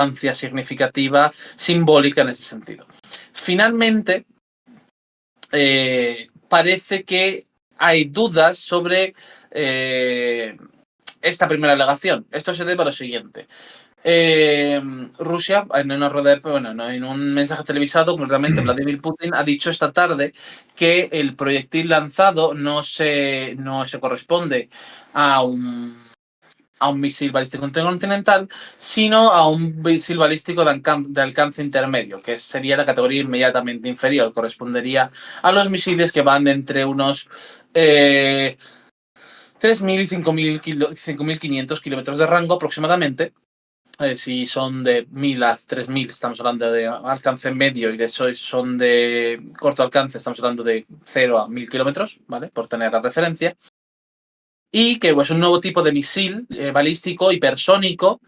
importancia significativa, simbólica en ese sentido. Finalmente, parece que hay dudas sobre esta primera alegación. Esto se debe a lo siguiente. Rusia, en una rueda en un mensaje televisado, concretamente Vladimir Putin ha dicho esta tarde que el proyectil lanzado no se corresponde a un misil balístico intercontinental, sino a un misil balístico de alcance intermedio, que sería la categoría inmediatamente inferior, correspondería a los misiles que van entre unos 3.000 y 5.500 kilómetros de rango aproximadamente. Si son de 1.000 a 3.000, estamos hablando de alcance medio, y de eso son de corto alcance, estamos hablando de 0 a 1.000 kilómetros, ¿vale? Por tener la referencia. Y que es pues, un nuevo tipo de misil balístico hipersónico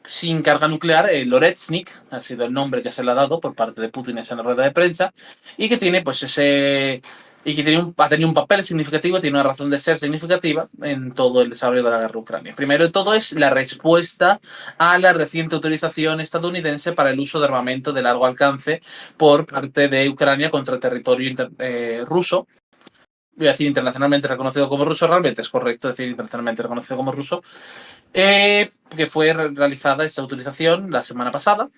sin carga nuclear, el Oreshnik, ha sido el nombre que se le ha dado por parte de Putin en la rueda de prensa, y que tiene pues ha tenido un papel significativo, tiene una razón de ser significativa en todo el desarrollo de la guerra de Ucrania. Primero de todo es la respuesta a la reciente autorización estadounidense para el uso de armamento de largo alcance por parte de Ucrania contra el territorio ruso. Voy a decir internacionalmente reconocido como ruso, realmente es correcto decir internacionalmente reconocido como ruso, que fue realizada esta utilización la semana pasada.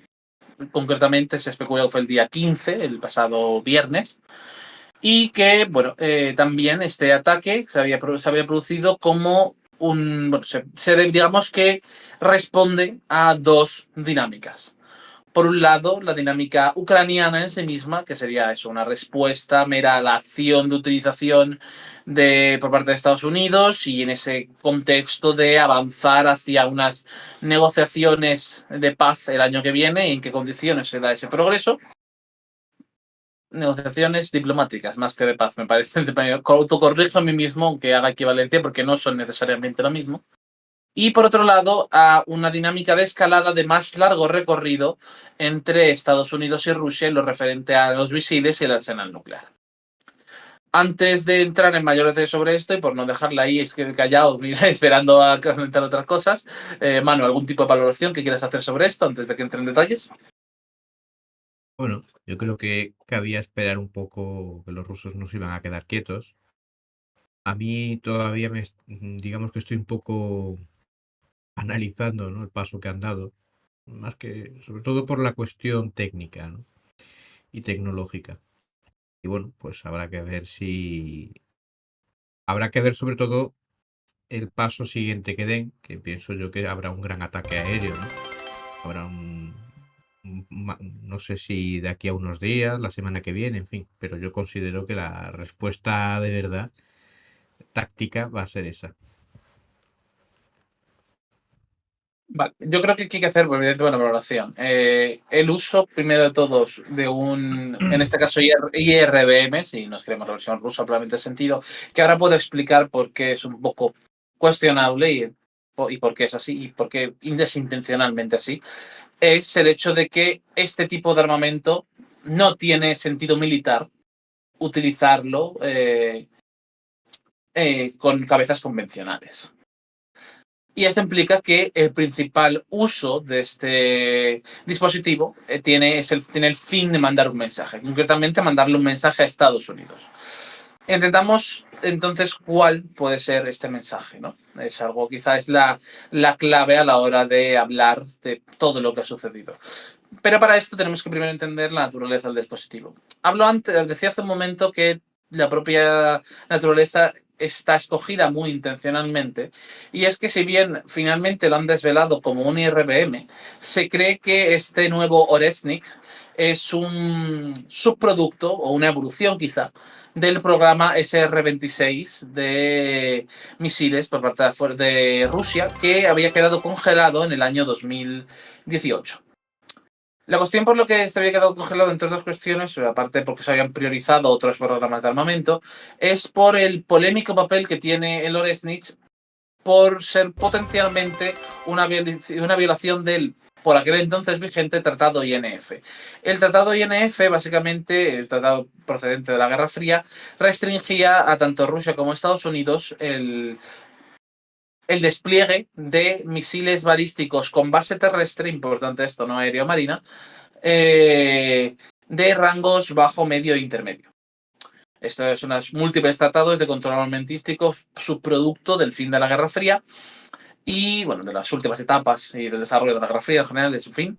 Concretamente se especula que fue el día 15, el pasado viernes, y que, bueno, también este ataque se había producido como digamos que responde a dos dinámicas. Por un lado, la dinámica ucraniana en sí misma, que sería eso, una respuesta mera a la acción de utilización por parte de Estados Unidos, y en ese contexto de avanzar hacia unas negociaciones de paz el año que viene, y en qué condiciones se da ese progreso. Negociaciones diplomáticas, más que de paz, me parece. Autocorrijo a mí mismo, aunque haga equivalencia, porque no son necesariamente lo mismo. Y por otro lado, a una dinámica de escalada de más largo recorrido entre Estados Unidos y Rusia en lo referente a los misiles y el arsenal nuclear. Antes de entrar en mayor detalle sobre esto, y por no dejarla ahí callado, esperando a comentar otras cosas, Manu, ¿algún tipo de valoración que quieras hacer sobre esto antes de que entre en detalles? Bueno, yo creo que cabía esperar un poco que los rusos no se iban a quedar quietos. A mí todavía digamos que estoy un poco analizando, ¿no?, el paso que han dado, más que, sobre todo por la cuestión técnica, ¿no?, y tecnológica. Y bueno, pues habrá que ver sobre todo el paso siguiente que den, que pienso yo que habrá un gran ataque aéreo, ¿no? Habrá no sé si de aquí a unos días, la semana que viene, en fin, pero yo considero que la respuesta de verdad táctica va a ser esa. Vale, yo creo que aquí hay que hacer, evidentemente, una valoración. El uso, primero de todos, de en este caso, IRBM, si nos queremos la versión rusa, probablemente sentido, que ahora puedo explicar por qué es un poco cuestionable y por qué es así, y por qué es intencionalmente así, es el hecho de que este tipo de armamento no tiene sentido militar utilizarlo con cabezas convencionales. Y esto implica que el principal uso de este dispositivo tiene el fin de mandar un mensaje, concretamente mandarle un mensaje a Estados Unidos. Intentamos entonces cuál puede ser este mensaje, ¿no? Es algo, quizá es la clave a la hora de hablar de todo lo que ha sucedido. Pero para esto tenemos que primero entender la naturaleza del dispositivo. Decía hace un momento que la propia naturaleza está escogida muy intencionalmente, y es que si bien finalmente lo han desvelado como un IRBM, se cree que este nuevo Oreshnik es un subproducto o una evolución quizá del programa SR-26 de misiles por parte de Rusia, que había quedado congelado en el año 2018. La cuestión por lo que se había quedado congelado, entre otras cuestiones, aparte porque se habían priorizado otros programas de armamento, es por el polémico papel que tiene el Oreshnik por ser potencialmente una violación del, por aquel entonces vigente, Tratado INF. El Tratado INF, básicamente, el tratado procedente de la Guerra Fría, restringía a tanto Rusia como Estados Unidos el despliegue de misiles balísticos con base terrestre, importante esto, no aéreo-marina, de rangos bajo, medio e intermedio. Estos son los múltiples tratados de control armamentístico, subproducto del fin de la Guerra Fría y, bueno, de las últimas etapas y del desarrollo de la Guerra Fría en general, de su fin.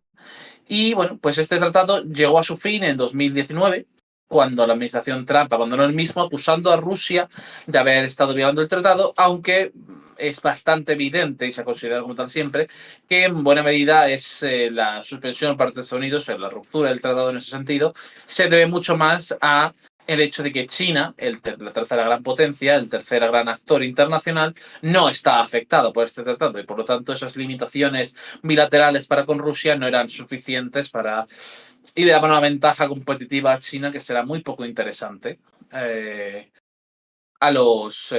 Y, bueno, pues este tratado llegó a su fin en 2019, cuando la administración Trump abandonó el mismo, acusando a Rusia de haber estado violando el tratado, aunque es bastante evidente, y se ha considerado como tal siempre, que en buena medida es la suspensión por parte de Estados Unidos, la ruptura del tratado en ese sentido, se debe mucho más a el hecho de que China, la tercera gran potencia, el tercer gran actor internacional, no está afectado por este tratado y por lo tanto esas limitaciones bilaterales para con Rusia no eran suficientes para y le daban una ventaja competitiva a China que será muy poco interesante para los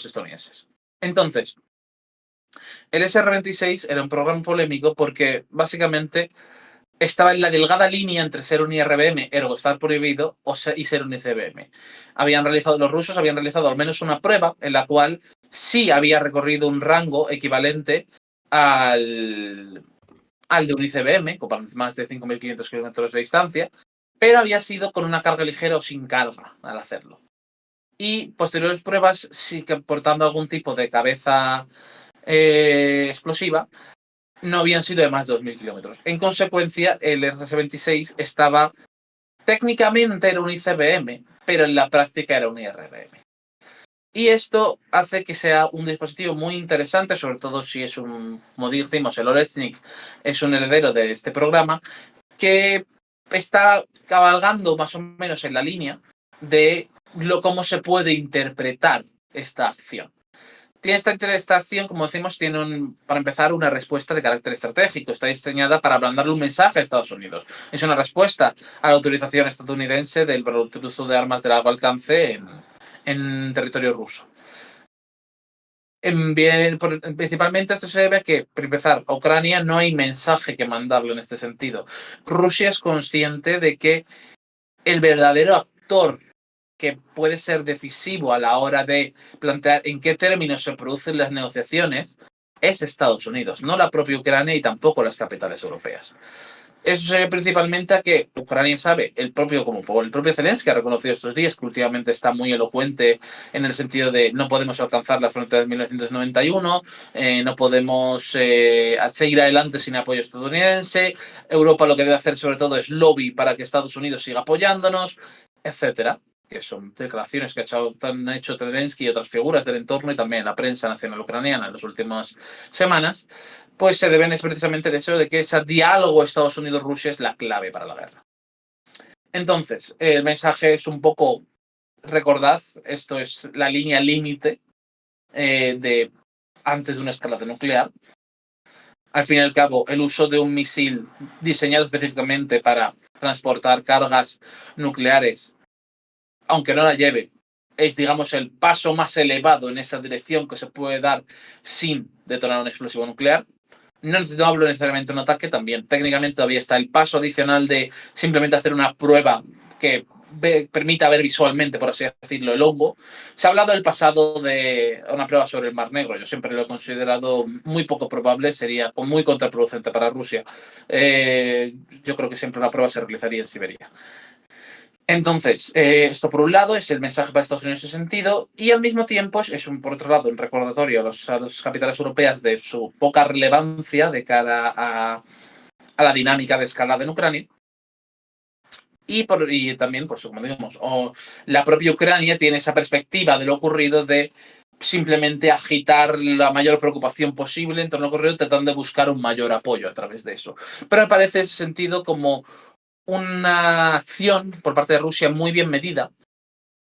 estadounidenses. Entonces, el SR-26 era un programa polémico porque básicamente estaba en la delgada línea entre ser un IRBM, ergo estar prohibido, y ser un ICBM. Los rusos habían realizado al menos una prueba en la cual sí había recorrido un rango equivalente al de un ICBM, con más de 5.500 kilómetros de distancia, pero había sido con una carga ligera o sin carga al hacerlo. Y posteriores pruebas, sí que portando algún tipo de cabeza explosiva, no habían sido de más de 2.000 kilómetros. En consecuencia, el RS-26 estaba, técnicamente era un ICBM, pero en la práctica era un IRBM. Y esto hace que sea un dispositivo muy interesante, sobre todo si es como decimos, el Orechnik es un heredero de este programa, que está cabalgando más o menos en la línea de cómo se puede interpretar esta acción. Esta acción, como decimos, tiene para empezar una respuesta de carácter estratégico. Está diseñada para mandarle un mensaje a Estados Unidos. Es una respuesta a la autorización estadounidense del uso de armas de largo alcance en territorio ruso. Principalmente esto se debe a que, para empezar, a Ucrania no hay mensaje que mandarle en este sentido. Rusia es consciente de que el verdadero actor que puede ser decisivo a la hora de plantear en qué términos se producen las negociaciones es Estados Unidos, no la propia Ucrania y tampoco las capitales europeas. Eso se debe principalmente a que Ucrania sabe, el propio Zelensky ha reconocido estos días que últimamente está muy elocuente en el sentido de no podemos alcanzar la frontera de 1991, no podemos seguir adelante sin apoyo estadounidense, Europa lo que debe hacer sobre todo es lobby para que Estados Unidos siga apoyándonos, etcétera, que son declaraciones que han hecho Zelensky y otras figuras del entorno y también la prensa nacional ucraniana en las últimas semanas, pues se deben es precisamente el hecho de que ese diálogo Estados Unidos-Rusia es la clave para la guerra. Entonces, el mensaje es un poco, recordad, esto es la línea límite de antes de una escalada nuclear. Al fin y al cabo, el uso de un misil diseñado específicamente para transportar cargas nucleares, aunque no la lleve, es, digamos, el paso más elevado en esa dirección que se puede dar sin detonar un explosivo nuclear. No hablo necesariamente de un ataque, también técnicamente todavía está el paso adicional de simplemente hacer una prueba que permita ver visualmente, por así decirlo, el hongo. Se ha hablado del pasado de una prueba sobre el Mar Negro. Yo siempre lo he considerado muy poco probable, sería muy contraproducente para Rusia. Yo creo que siempre una prueba se realizaría en Siberia. Entonces, esto por un lado es el mensaje para Estados Unidos en ese sentido, y al mismo tiempo por otro lado, un recordatorio a las capitales europeas de su poca relevancia de cara a la dinámica de escalada en Ucrania. Y también, pues como digamos, la propia Ucrania tiene esa perspectiva de lo ocurrido de simplemente agitar la mayor preocupación posible en torno a lo ocurrido, tratando de buscar un mayor apoyo a través de eso. Pero me parece ese sentido como una acción por parte de Rusia muy bien medida,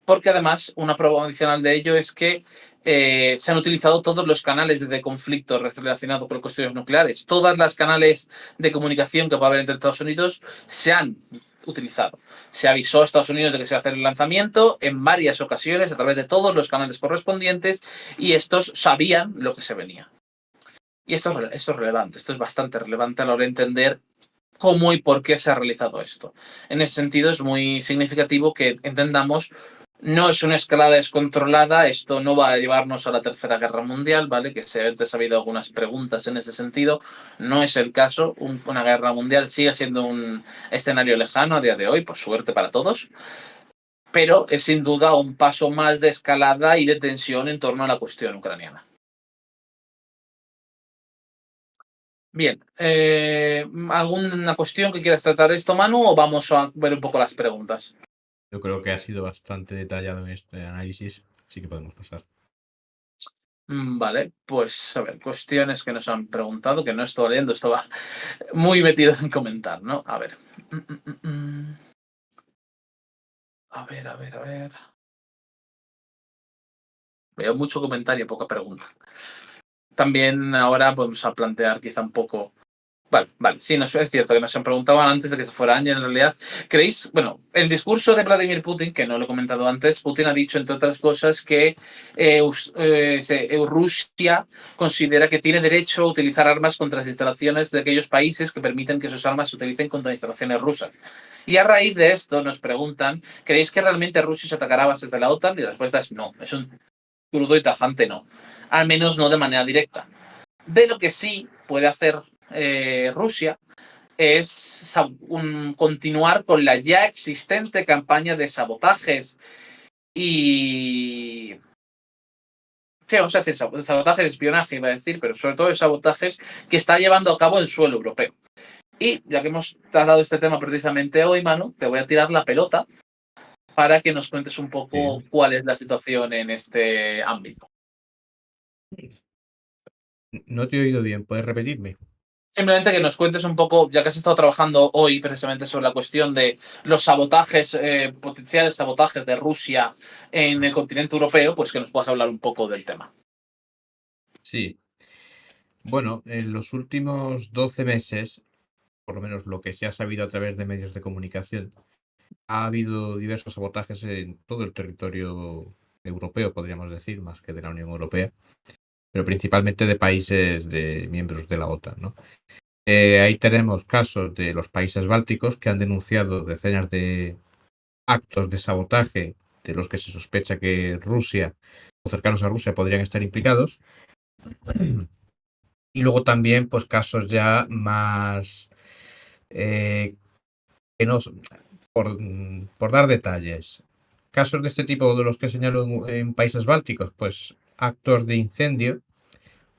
porque además una prueba adicional de ello es que se han utilizado todos los canales de conflicto relacionados con cuestiones nucleares. Todas las canales de comunicación que puede haber entre Estados Unidos se han utilizado. Se avisó a Estados Unidos de que se iba a hacer el lanzamiento en varias ocasiones a través de todos los canales correspondientes y estos sabían lo que se venía. Y esto es relevante, esto es bastante relevante a la hora de entender cómo y por qué se ha realizado esto. En ese sentido, es muy significativo que entendamos No es una escalada descontrolada, esto no va a llevarnos a la Tercera Guerra Mundial, ¿vale? Que se ha habido algunas preguntas en ese sentido. No es el caso. Una guerra mundial sigue siendo un escenario lejano a día de hoy, por suerte para todos, pero es sin duda un paso más de escalada y de tensión en torno a la cuestión ucraniana. Bien, ¿alguna cuestión que quieras tratar esto, Manu, o vamos a ver un poco las preguntas? Yo creo que ha sido bastante detallado en este análisis, así que podemos pasar. Vale, pues a ver, cuestiones que nos han preguntado, que no estoy leyendo, estaba muy metido en comentar, ¿no? A ver. A ver, a ver, a ver. Veo mucho comentario, poca pregunta. También ahora vamos a plantear quizá un poco. Vale, sí, es cierto que nos han preguntado antes de que se fuera Ángel, en realidad. ¿Creéis? Bueno, el discurso de Vladimir Putin, que no lo he comentado antes, Putin ha dicho, entre otras cosas, que Rusia considera que tiene derecho a utilizar armas contra las instalaciones de aquellos países que permiten que sus armas se utilicen contra instalaciones rusas. Y a raíz de esto nos preguntan, ¿creéis que realmente Rusia se atacará a bases de la OTAN? Y la respuesta es no, es un crudo y tajante no. Al menos no de manera directa. De lo que sí puede hacer Rusia es continuar con la ya existente campaña de sabotajes y... ¿Qué vamos a decir? Sabotajes de espionaje, iba a decir, pero sobre todo de sabotajes que está llevando a cabo en suelo europeo. Y ya que hemos tratado este tema precisamente hoy, Manu, te voy a tirar la pelota para que nos cuentes un poco Sí. cuál es la situación en este ámbito. No te he oído bien, ¿puedes repetirme? Simplemente que nos cuentes un poco, ya que has estado trabajando hoy precisamente sobre la cuestión de los sabotajes, potenciales sabotajes de Rusia en el continente europeo, pues que nos puedas hablar un poco del tema. Sí. Bueno, en los últimos 12 meses, por lo menos lo que se ha sabido a través de medios de comunicación, ha habido diversos sabotajes en todo el territorio europeo, podríamos decir, más que de la Unión Europea, pero principalmente de países de miembros de la OTAN, ¿no? Ahí tenemos casos de los países bálticos que han denunciado decenas de actos de sabotaje de los que se sospecha que Rusia o cercanos a Rusia podrían estar implicados. Y luego también, pues casos ya más que no, por dar detalles. Casos de este tipo de los que señalo en países bálticos, pues actos de incendio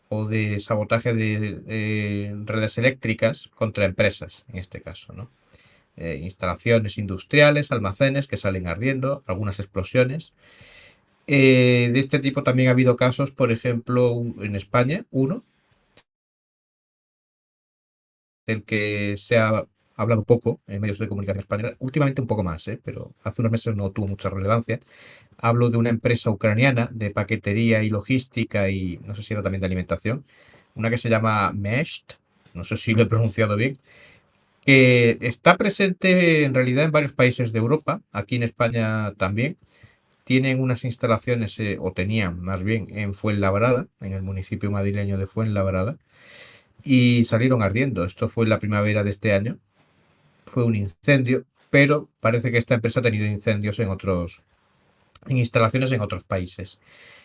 o de sabotaje de redes eléctricas contra empresas, en este caso, ¿no? Instalaciones industriales, almacenes que salen ardiendo, algunas explosiones. De este tipo también ha habido casos, por ejemplo, en España, uno, del que se ha hablado poco en medios de comunicación española, últimamente un poco más, pero hace unos meses no tuvo mucha relevancia. Hablo de una empresa ucraniana de paquetería y logística y no sé si era también de alimentación, una que se llama Mesht, no sé si lo he pronunciado bien, que está presente en realidad en varios países de Europa, aquí en España también. Tienen unas instalaciones, o tenían más bien, en Fuenlabrada, en el municipio madrileño de Fuenlabrada, y salieron ardiendo. Esto fue en la primavera de este año. Fue un incendio, pero parece que esta empresa ha tenido incendios en instalaciones en otros países.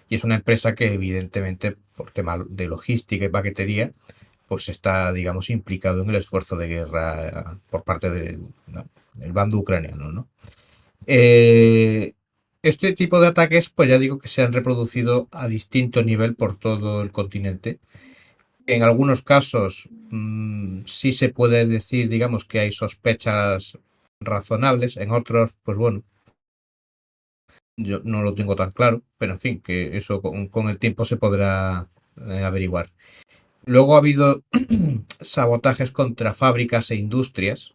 Y es una empresa que evidentemente, por tema de logística y paquetería, pues está, digamos, implicado en el esfuerzo de guerra por parte del bando ucraniano, ¿no? Eh, este tipo de ataques, pues ya digo que se han reproducido a distinto nivel por todo el continente. En algunos casos sí se puede decir, digamos, que hay sospechas razonables. En otros, pues bueno, yo no lo tengo tan claro, pero en fin, que eso con el tiempo se podrá averiguar. Luego ha habido sabotajes contra fábricas e industrias.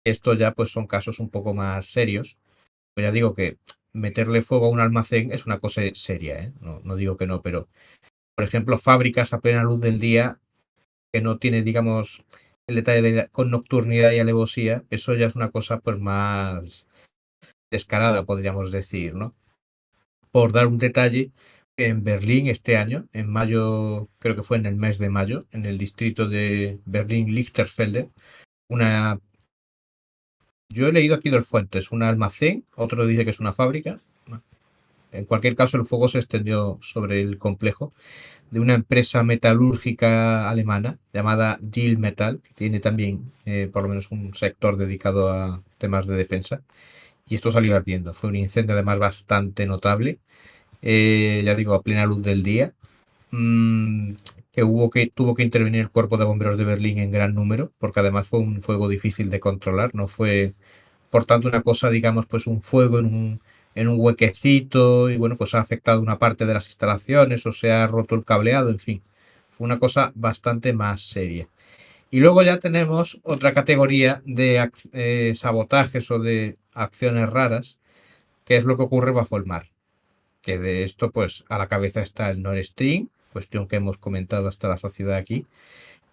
Esto ya pues son casos un poco más serios. Pues ya digo que meterle fuego a un almacén es una cosa seria, ¿eh? No, no digo que no, pero por ejemplo, fábricas a plena luz del día que no tiene, digamos, el detalle con nocturnidad y alevosía, eso ya es una cosa pues más descarada, podríamos decir, ¿no? Por dar un detalle, en Berlín este año, en mayo, creo que fue en el mes de mayo, en el distrito de Berlín-Lichterfelde, una Yo he leído aquí dos fuentes, un almacén, otro dice que es una fábrica. En cualquier caso, el fuego se extendió sobre el complejo de una empresa metalúrgica alemana llamada Gil Metal, que tiene también por lo menos un sector dedicado a temas de defensa. Y esto salió ardiendo. Fue un incendio además bastante notable, ya digo, a plena luz del día, mm, que tuvo que intervenir el cuerpo de bomberos de Berlín en gran número, porque además fue un fuego difícil de controlar, no fue por tanto una cosa, digamos, pues un fuego en un huequecito y bueno, pues ha afectado una parte de las instalaciones o se ha roto el cableado, en fin, fue una cosa bastante más seria. Y luego ya tenemos otra categoría de sabotajes o de acciones raras, que es lo que ocurre bajo el mar. Que de esto, pues a la cabeza está el Nord Stream, cuestión que hemos comentado hasta la saciedad aquí,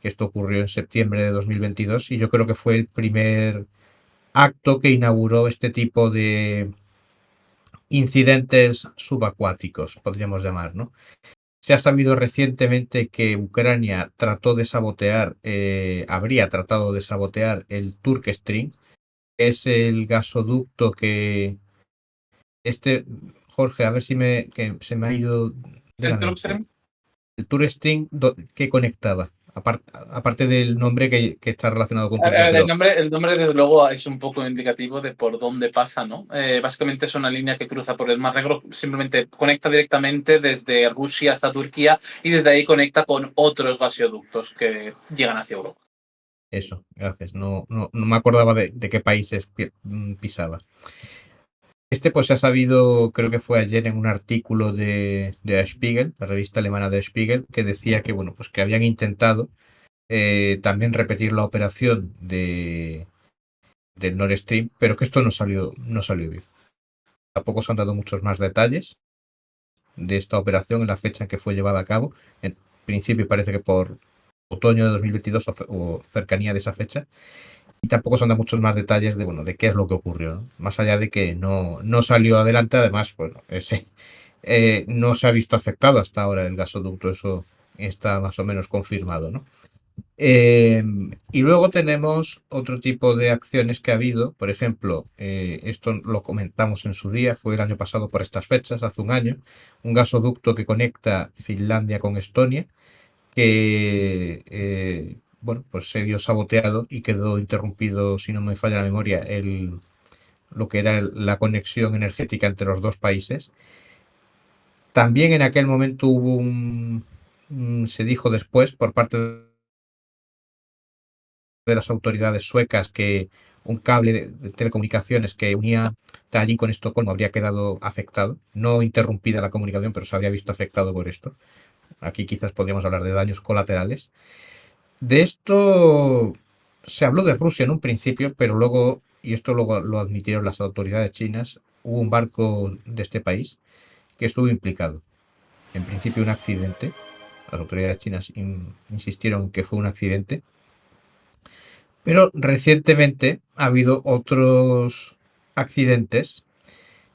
que esto ocurrió en septiembre de 2022 y yo creo que fue el primer acto que inauguró este tipo de incidentes subacuáticos, podríamos llamar, ¿no? Se ha sabido recientemente que Ucrania trató de sabotear, habría tratado de sabotear el Turk Stream, que es el gasoducto que este, Jorge, a ver si que se me ha ido de la El mente. Truxtream. El Turk Stream que conectaba, aparte del nombre que está relacionado con Turquía, El pero nombre, el nombre, desde luego, es un poco indicativo de por dónde pasa, ¿no? Básicamente es una línea que cruza por el Mar Negro, simplemente conecta directamente desde Rusia hasta Turquía y desde ahí conecta con otros gasoductos que llegan hacia Europa. eso, gracias. No me acordaba de qué países pisaba. Este pues se ha sabido, creo que fue ayer en un artículo de Der Spiegel, la revista alemana Der Spiegel, que decía que bueno, pues que habían intentado también repetir la operación del Nord Stream, pero que esto no salió bien. Tampoco se han dado muchos más detalles de esta operación en la fecha en que fue llevada a cabo. En principio parece que por otoño de 2022 o cercanía de esa fecha. Y tampoco se han dado muchos más detalles de, bueno, de qué es lo que ocurrió, ¿no? Más allá de que no salió adelante, además, bueno, no se ha visto afectado hasta ahora el gasoducto, eso está más o menos confirmado, ¿no? Y luego tenemos otro tipo de acciones que ha habido, por ejemplo, esto lo comentamos en su día, fue el año pasado por estas fechas, hace un año, un gasoducto que conecta Finlandia con Estonia, que bueno, pues se vio saboteado y quedó interrumpido, si no me falla la memoria, lo que era la conexión energética entre los dos países. También en aquel momento hubo se dijo después por parte de las autoridades suecas que un cable de telecomunicaciones que unía Tallinn con Estocolmo habría quedado afectado, no interrumpida la comunicación, pero se habría visto afectado por esto. Aquí quizás podríamos hablar de daños colaterales. De esto se habló de Rusia en un principio, pero luego, y esto luego lo admitieron las autoridades chinas, hubo un barco de este país que estuvo implicado. En principio un accidente. Las autoridades chinas insistieron que fue un accidente. Pero recientemente ha habido otros accidentes,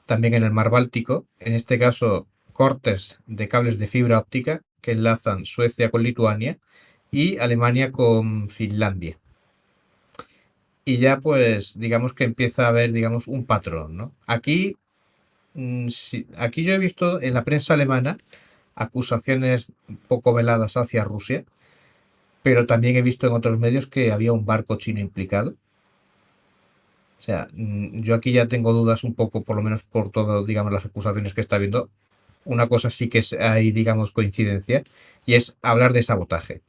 también en el mar Báltico, en este caso cortes de cables de fibra óptica que enlazan Suecia con Lituania y Alemania con Finlandia. Y ya pues digamos que empieza a haber digamos un patrón, ¿no? Aquí, aquí yo he visto en la prensa alemana acusaciones poco veladas hacia Rusia, pero también he visto en otros medios que había un barco chino implicado. O sea, yo aquí ya tengo dudas un poco, por lo menos por todo, digamos, las acusaciones que está viendo. Una cosa sí que hay, digamos, coincidencia, y es hablar de sabotaje,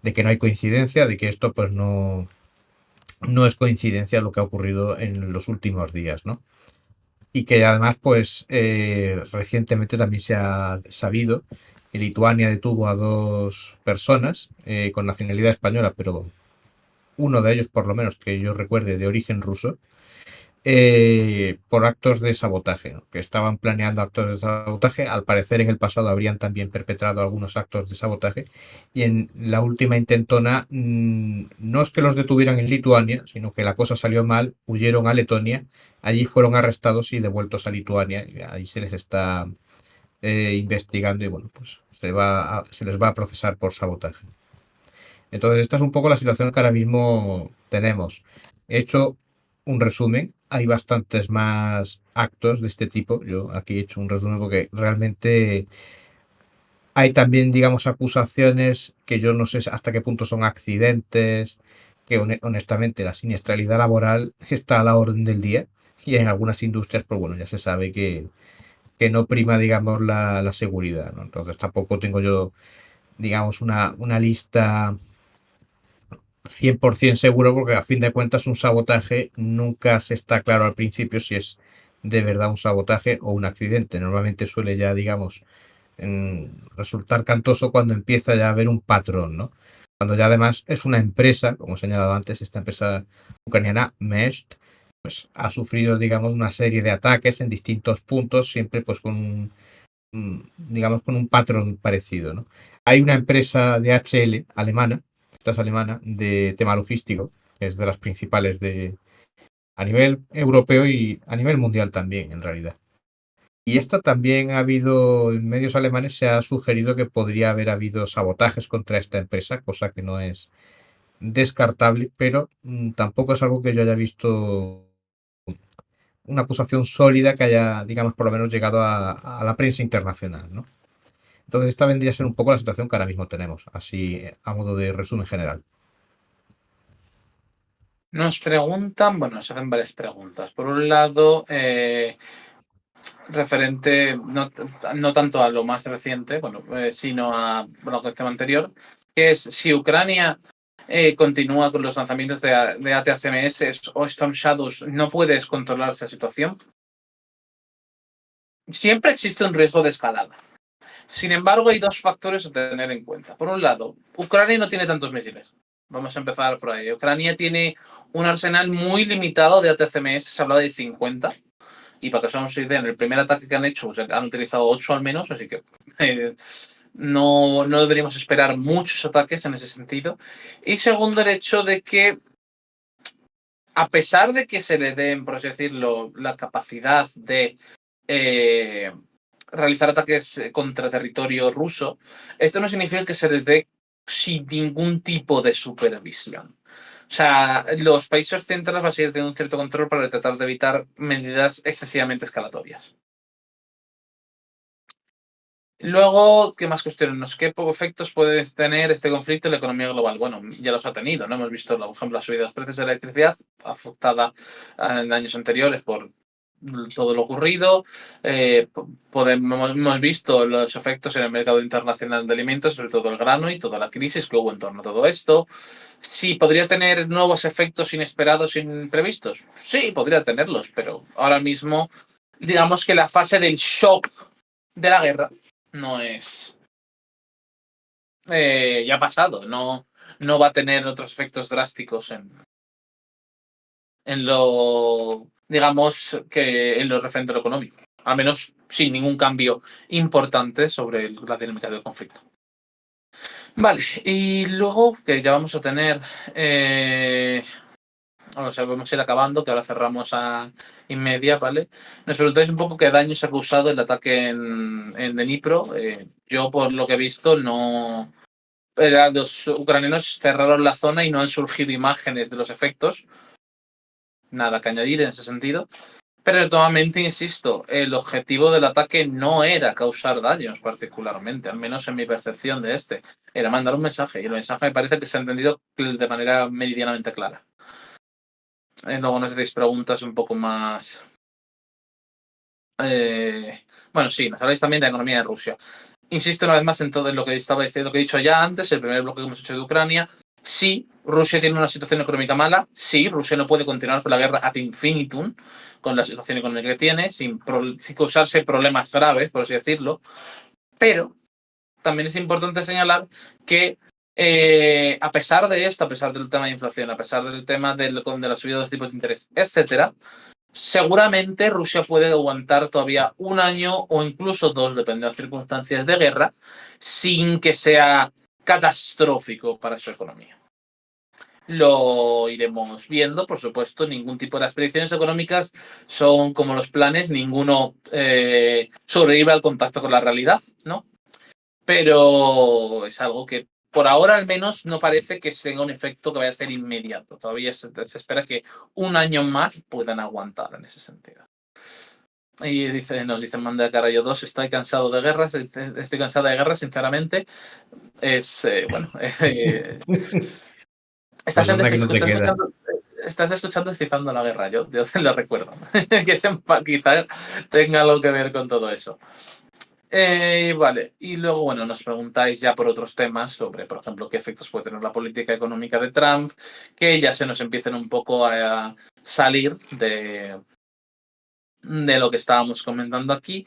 de que no hay coincidencia, de que esto pues no es coincidencia lo que ha ocurrido en los últimos días, ¿no? Y que además, pues, recientemente también se ha sabido que Lituania detuvo a dos personas con nacionalidad española, pero uno de ellos, por lo menos que yo recuerde, de origen ruso, por actos de sabotaje, ¿no? Que estaban planeando actos de sabotaje. Al parecer en el pasado habrían también perpetrado algunos actos de sabotaje y en la última intentona no es que los detuvieran en Lituania, sino que la cosa salió mal, huyeron a Letonia, allí fueron arrestados y devueltos a Lituania, y ahí se les está investigando y bueno, pues se les va a procesar por sabotaje. Entonces esta es un poco la situación que ahora mismo tenemos. He hecho un resumen. Hay bastantes más actos de este tipo. Yo aquí he hecho un resumen porque realmente hay también, digamos, acusaciones que yo no sé hasta qué punto son accidentes, que honestamente la siniestralidad laboral está a la orden del día y en algunas industrias, pues bueno, ya se sabe que no prima, digamos, la seguridad, ¿no? Entonces tampoco tengo yo, digamos, una lista 100% seguro porque a fin de cuentas un sabotaje nunca se está claro al principio si es de verdad un sabotaje o un accidente. Normalmente suele ya, digamos, resultar cantoso cuando empieza ya a haber un patrón, ¿no? Cuando ya además es una empresa, como he señalado antes, esta empresa ucraniana, Mesht, pues ha sufrido, digamos, una serie de ataques en distintos puntos, siempre pues digamos, con un patrón parecido, ¿no? Hay una empresa de HL alemana, esta es alemana, de tema logístico, que es de las principales a nivel europeo y a nivel mundial también, en realidad. Y esta también ha habido, en medios alemanes se ha sugerido que podría haber habido sabotajes contra esta empresa, cosa que no es descartable, pero tampoco es algo que yo haya visto una acusación sólida que haya, digamos, por lo menos llegado a la prensa internacional, ¿no? Entonces esta vendría a ser un poco la situación que ahora mismo tenemos, así a modo de resumen general. Nos preguntan, bueno, nos hacen varias preguntas. Por un lado, referente no tanto a lo más reciente, bueno, sino a la cuestión anterior, que es si Ucrania continúa con los lanzamientos de ATACMS o Storm Shadows, ¿no puedes controlar esa situación? Siempre existe un riesgo de escalada. Sin embargo, hay dos factores a tener en cuenta. Por un lado, Ucrania no tiene tantos misiles. Vamos a empezar por ahí. Ucrania tiene un arsenal muy limitado de ATCMS, se habla de 50. Y para que os hagamos una idea, en el primer ataque que han hecho, han utilizado 8 al menos, así que no deberíamos esperar muchos ataques en ese sentido. Y segundo, el hecho de que, a pesar de que se le den, por así decirlo, la capacidad de realizar ataques contra territorio ruso, esto no significa que se les dé sin ningún tipo de supervisión. O sea, los países occidentales van a seguir teniendo un cierto control para tratar de evitar medidas excesivamente escalatorias. Luego, ¿qué más cuestiones? ¿Qué efectos puede tener este conflicto en la economía global? Bueno, ya los ha tenido, ¿no? Hemos visto, por ejemplo, la subida de los precios de la electricidad afectada en años anteriores por todo lo ocurrido. Hemos visto los efectos en el mercado internacional de alimentos, sobre todo el grano y toda la crisis que hubo en torno a todo esto. Sí, podría tener nuevos efectos inesperados, imprevistos. Sí, podría tenerlos, pero ahora mismo, digamos que la fase del shock de la guerra no es. Ya ha pasado, no va a tener otros efectos drásticos en lo, digamos, que en lo referente a lo económico. Al menos sin ningún cambio importante sobre la dinámica del conflicto. Vale, y luego que ya vamos a tener. O sea, vamos a ir acabando, que ahora cerramos a media, ¿vale? Nos preguntáis un poco qué daño se ha causado el ataque en Dnipro. Yo, por lo que he visto, no. Los ucranianos cerraron la zona y no han surgido imágenes de los efectos. Nada que añadir en ese sentido. Pero nuevamente, insisto, el objetivo del ataque no era causar daños particularmente, al menos en mi percepción de este. Era mandar un mensaje y el mensaje me parece que se ha entendido de manera meridianamente clara. Luego nos hacéis preguntas un poco más. Bueno, sí, nos habláis también de la economía de Rusia. Insisto una vez más en todo lo que estaba diciendo, lo que he dicho ya antes, el primer bloque que hemos hecho de Ucrania. Sí, Rusia tiene una situación económica mala. Sí, Rusia no puede continuar con la guerra ad infinitum, con la situación económica que tiene, sin causarse problemas graves, por así decirlo. Pero también es importante señalar que a pesar de esto, a pesar del tema de inflación, a pesar del tema de la subida de los tipos de interés, etcétera, seguramente Rusia puede aguantar todavía un año o incluso dos, dependiendo de las circunstancias de guerra, sin que sea catastrófico para su economía. Lo iremos viendo, por supuesto, ningún tipo de las predicciones económicas son como los planes, ninguno sobrevive al contacto con la realidad, ¿no? Pero es algo que por ahora al menos no parece que tenga un efecto que vaya a ser inmediato. Todavía se espera que un año más puedan aguantar en ese sentido. Y nos dicen Manda Carayo 2, estoy cansado de guerras, estoy cansada de guerras, sinceramente. Es, bueno, Pues anda que no te queda. estás escuchando Descifrando la Guerra, yo te lo recuerdo. Que quizá tenga algo que ver con todo eso. Vale, y luego, bueno, nos preguntáis ya por otros temas sobre, por ejemplo, qué efectos puede tener la política económica de Trump, que ya se nos empiecen un poco a salir de lo que estábamos comentando aquí.